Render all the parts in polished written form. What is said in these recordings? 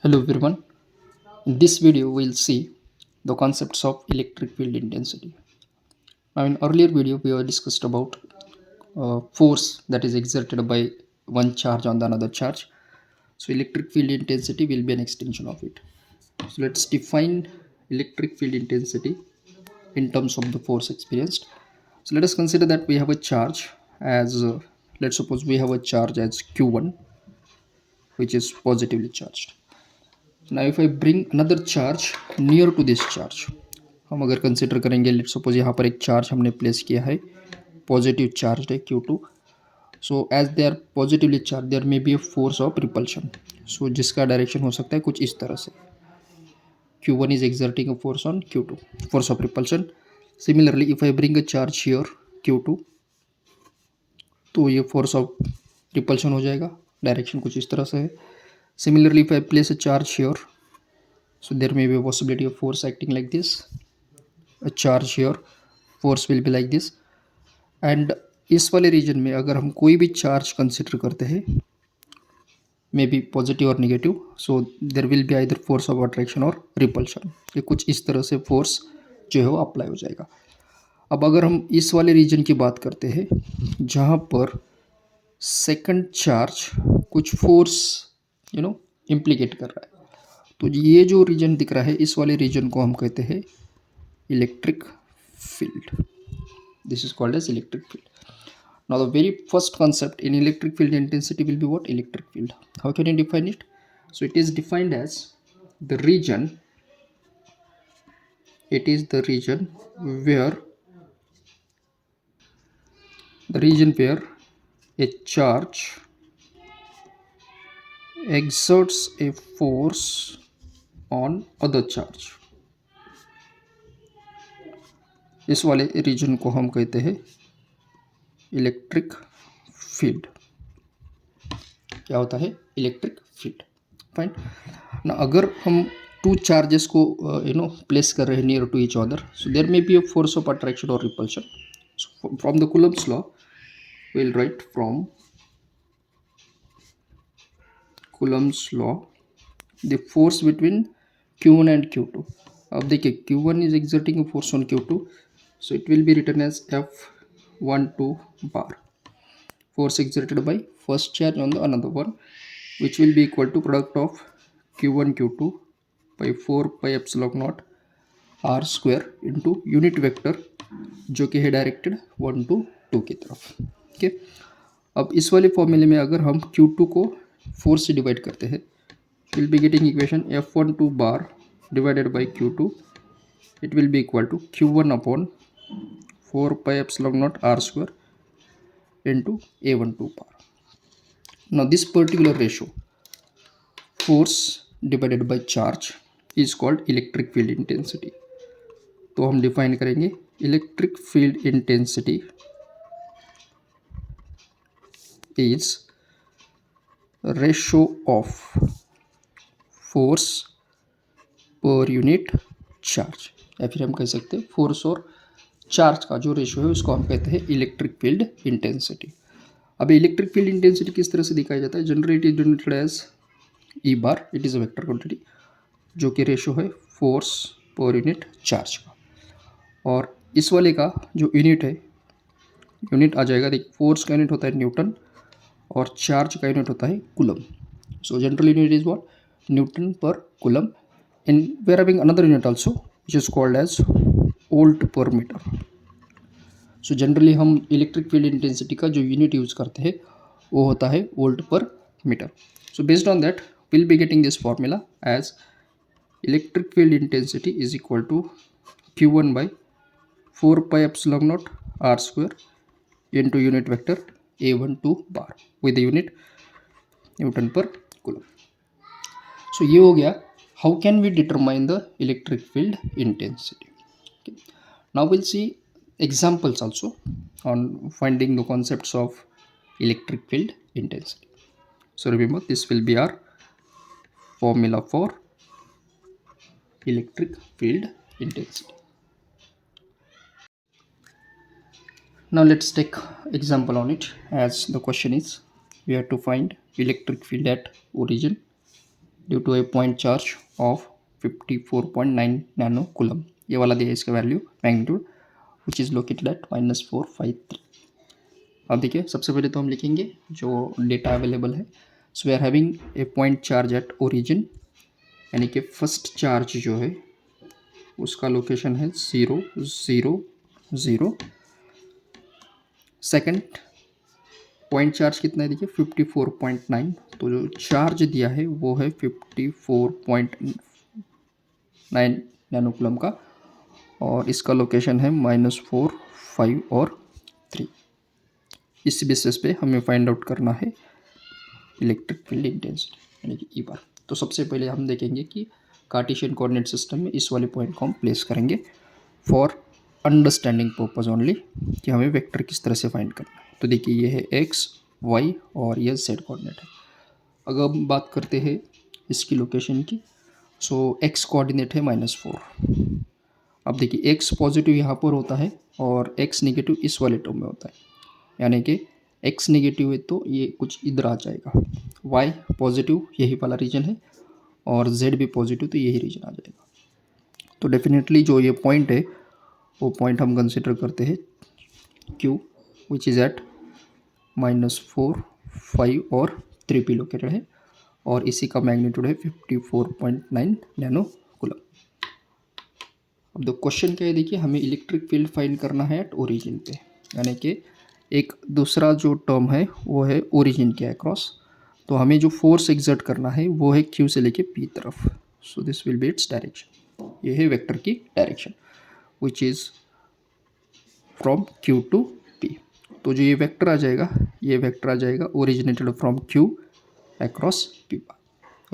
Hello everyone. In this video, we'll see the concepts of electric field intensity. Now, in earlier video, we have discussed about force that is exerted by one charge on the another charge. So, electric field intensity will be an extension of it. So, let's define electric field intensity in terms of the force experienced. So, let us consider that we have a charge as let's suppose we have a charge as q1, which is positively charged. Now if I bring another charge near to this charge, हम अगर consider करेंगे let suppose यहाँ पर एक charge हमने place किया है, positive charge है Q2. So as they are positively charge there may be a force of repulsion. So जिसका डायरेक्शन हो सकता है कुछ इस तरह से. Q1 is exerting a force on Q2, force of repulsion. Similarly if I bring a charge here Q2, तो ये फोर्स ऑफ रिपल्शन हो जाएगा, डायरेक्शन कुछ इस तरह से है. Similarly if I place a charge here, so there may be a possibility of force acting like this. A charge here, force will be like this. And इस वाले reason में अगर हम कोई भी चार्ज कंसिडर करते हैं, मे बी पॉजिटिव और negative, so there will be either force of attraction और रिपल्शन. ये कुछ इस तरह से फोर्स जो है वो अप्लाई हो जाएगा. अब अगर हम इस वाले रीजन की बात करते हैं जहाँ पर सेकंड चार्ज कुछ फोर्स इम्प्लीकेट कर रहा है, तो ये जो रीजन दिख रहा है इस वाले रीजन को हम कहते हैं electric field. This is called as electric field. Now the very first concept in electric field intensity will be what? Electric field. How can you define it? So it is defined as the region. It is the region where a charge exerts a force on other charge. इस वाले reason को हम कहते हैं electric field. क्या होता है? Electric field. Fine ना. अगर हम टू चार्जेस को प्लेस कर रहे हैं near to each other, so there may be a force of attraction और repulsion. From the Coulomb's law we'll write from Coulomb's law the force between Q1 and Q2. अब देखिए Q1 is exerting a force on Q2, so it will be written as F12 bar, force exerted by first charge on the another one, which will be equal to product of Q1 Q2 by 4 pi epsilon naught r square into unit vector जो कि है directed 1 to 2 की तरफ. Okay. अब इस वाले फॉर्मूले में अगर हम Q2 को 4 से डिवाइड करते हैं, will be getting equation F12 bar divided by Q2. It will be equal to Q1 upon 4 pi epsilon naught r square into A12 bar. Now this particular ratio, force divided by charge, is called electric field intensity. तो हम define करेंगे electric field intensity is ratio of force per unit charge, या फिर हम कह सकते हैं force और चार्ज का जो रेशियो है उसको हम कहते हैं इलेक्ट्रिक फील्ड इंटेंसिटी. अब इलेक्ट्रिक फील्ड इंटेंसिटी किस तरह से दिखाया जाता है? Generally it is denoted as E bar. It is a vector quantity जो कि रेशियो है फोर्स पर यूनिट चार्ज का. और इस वाले का जो यूनिट है, यूनिट आ जाएगा, देखिए फोर्स का यूनिट होता है न्यूटन और चार्ज का यूनिट होता है coulomb. So general unit is what? Newton per coulomb. In we are having another unit also which is called as volt पर मीटर. सो जनरली हम इलेक्ट्रिक फील्ड इंटेंसिटी का जो यूनिट यूज करते हैं वो होता है वोल्ट पर metre. So based on that will be getting this formula as electric field intensity is equal to Q1 by 4 pi epsilon naught r square into unit vector A12 bar with the unit Newton per coulomb. So ये हो गया how can we determine the electric field intensity. Okay. Now we'll see examples also on finding the concepts of electric field intensity. So remember this will be our formula for electric field intensity. Now let's take example on it, as the question is we have to find electric field at origin due to a point charge of 54.9 nano coulomb. ये वाला दिया है इसका value magnitude which is located at -453। अब देखिए सबसे पहले तो हम लिखेंगे जो डेटा अवेलेबल है। So we are having a point charge at origin, यानी कि फर्स्ट चार्ज जो है उसका लोकेशन है 0 0 0। सेकेंड पॉइंट चार्ज कितना है देखिए 54.9, तो जो चार्ज दिया है वो है 54.9 नैनोकूलम का, और इसका लोकेशन है -4 5 और 3। इस बेसिस पे हमें फाइंड आउट करना है इलेक्ट्रिक फील्ड इंटेंसिटी यानी कि ई बार। तो सबसे पहले हम देखेंगे कि कार्टेशियन कोऑर्डिनेट सिस्टम में इस वाले पॉइंट को हम प्लेस करेंगे फॉर अंडरस्टैंडिंग पर्पज ओनली, कि हमें वेक्टर किस तरह से फाइंड करना है। तो देखिए ये है एक्स वाई और ये जेड कोऑर्डिनेट है। अगर हम बात करते हैं इसकी लोकेशन की, सो एक्स कोऑर्डिनेट है -4। अब देखिए एक्स पॉजिटिव यहाँ पर होता है और एक्स नेगेटिव इस वाले टर्म में होता है, यानी कि एक्स नेगेटिव है तो ये कुछ इधर आ जाएगा, वाई पॉजिटिव यही वाला रीजन है, और जेड भी पॉजिटिव तो यही रीजन आ जाएगा। तो डेफिनेटली जो ये पॉइंट है वो पॉइंट हम कंसिडर करते हैं क्यू विच इज़ एट -4 5 और 3 पे लोकेटेड है, और इसी का मैग्नीट्यूड है 54.9 नैनो कूलम। अब द क्वेश्चन क्या है देखिए, हमें इलेक्ट्रिक फील्ड फाइंड करना है एट ओरिजिन पे, यानी कि एक दूसरा जो टर्म है वो है ओरिजिन के अक्रॉस। तो हमें जो फोर्स एग्जर्ट करना है वो है क्यू से लेके पी तरफ। So this will be its direction, ये है वेक्टर की direction which is from Q to P. तो जो ये वेक्टर आ जाएगा, ये वेक्टर आ जाएगा originated from Q across P bar.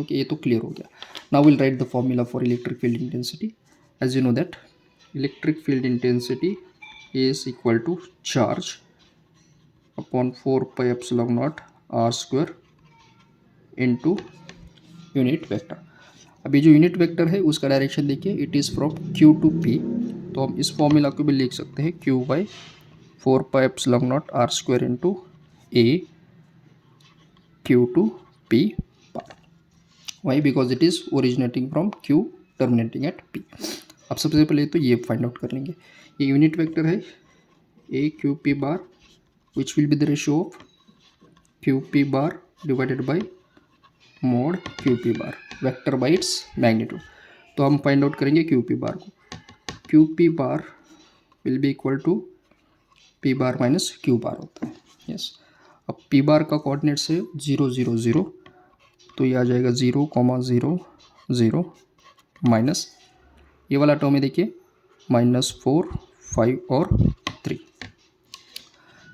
Okay, ये तो क्लियर हो गया। Now will write the formula for electric field intensity. As you know that electric field intensity is equal to charge upon 4 pi epsilon naught r square into unit vector. अभी जो unit vector है उसका direction देखिए, it is from q to p। तो हम इस formula को भी लिख सकते हैं q by 4 pi epsilon naught r square into a q to p bar. Why? Because it is originating from q terminating at p। अब सबसे पहले तो ये फाइंड आउट कर लेंगे। ये यूनिट वेक्टर है a q p bar which will be the ratio of q p bar divided by mod q p bar vector by its magnitude। तो हम फाइंड आउट करेंगे q p bar को। q p bar will be equal to p bar minus q bar होता है। Yes, अब p bar का coordinates है 0 0 0, तो ये आ जाएगा 0 0 0 माइनस ये वाला टर्म है देखिए -4 5 और 3।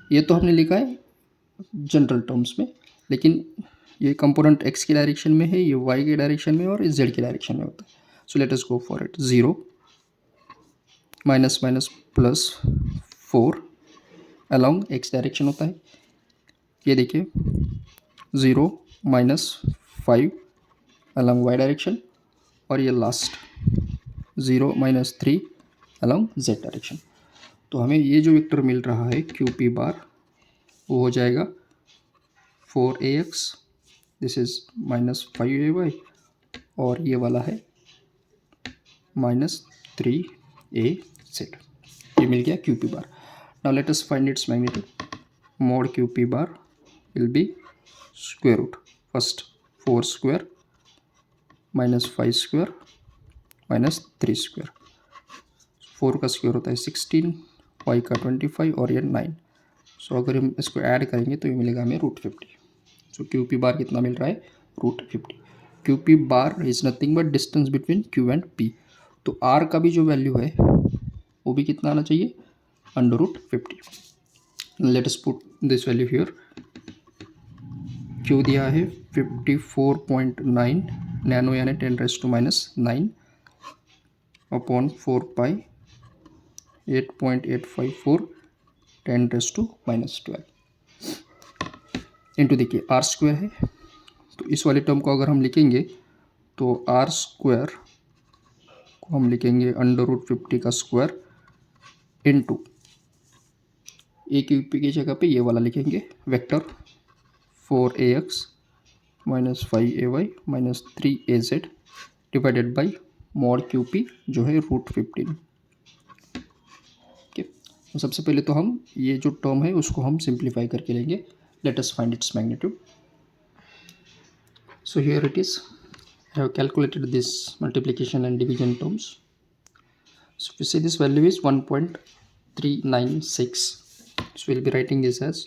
ये तो हमने लिखा है जनरल टर्म्स में, लेकिन ये कंपोनेंट x की डायरेक्शन में है, ये y के डायरेक्शन में और ये z की डायरेक्शन में होता है। So let us go for it. 0 minus minus plus 4 along x direction होता है। ये देखिए 0 -5 अलोंग y डायरेक्शन, और ये लास्ट 0 -3 अलोंग z डायरेक्शन। तो हमें ये जो वेक्टर मिल रहा है क्यू पी बार वो हो जाएगा 4ax, दिस इज -5ay, और ये वाला है -3az। ये मिल गया Q P bar. Now let us find its magnitude. Mod Q P bar will be square root first 4 square -5 square -3 square. 4 का स्क्वायर होता है 16, y का 25 और ये 9। सो अगर हम इसको ऐड करेंगे तो ये मिलेगा हमें √50। सो क्यू पी बार कितना मिल रहा है √50। Q P bar is nothing but distance between Q and P. तो आर का भी जो वैल्यू है वो भी कितना आना चाहिए √50। Let us put this value here. Q दिया है 54.9 नैनो यानी 10⁻⁻9 अपॉन 4 पाई 8.854 10⁻⁻12 इंटू देखिए आर स्क्वायर है। तो इस वाले टर्म को अगर हम लिखेंगे तो आर स्क्वायर को हम लिखेंगे √50 का स्क्वायर इंटू ए क्यू पी की जगह पे ये वाला लिखेंगे vector 4ax minus 5ay minus 3az divided by mod QP जो है √15। ओके, तो सबसे पहले तो हम ये जो टर्म है उसको हम सिंप्लीफाई करके लेंगे। Late us find its magnitude. So here it is. I have calculated this multiplication and division terms. So if you see this value is 1.396. So we'll be writing this as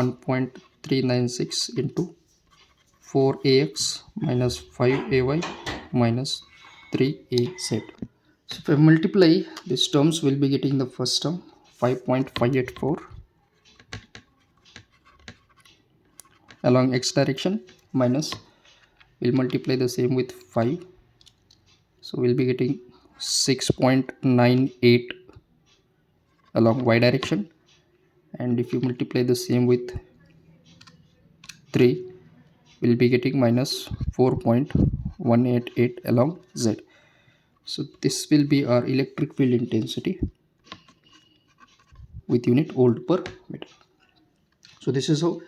1.396 into 4ax minus 5ay minus 3az. So if I multiply these terms, we'll be getting the first term 5.584 along x direction minus we'll multiply the same with 5, so we'll be getting 6.98 along y direction, and if you multiply the same with 3 we'll be getting minus 4.188 along z. So this will be our electric field intensity with unit volt per meter. So this is how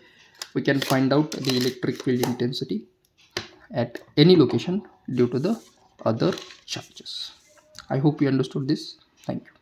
we can find out the electric field intensity at any location due to the other charges. I hope you understood this. Thank you.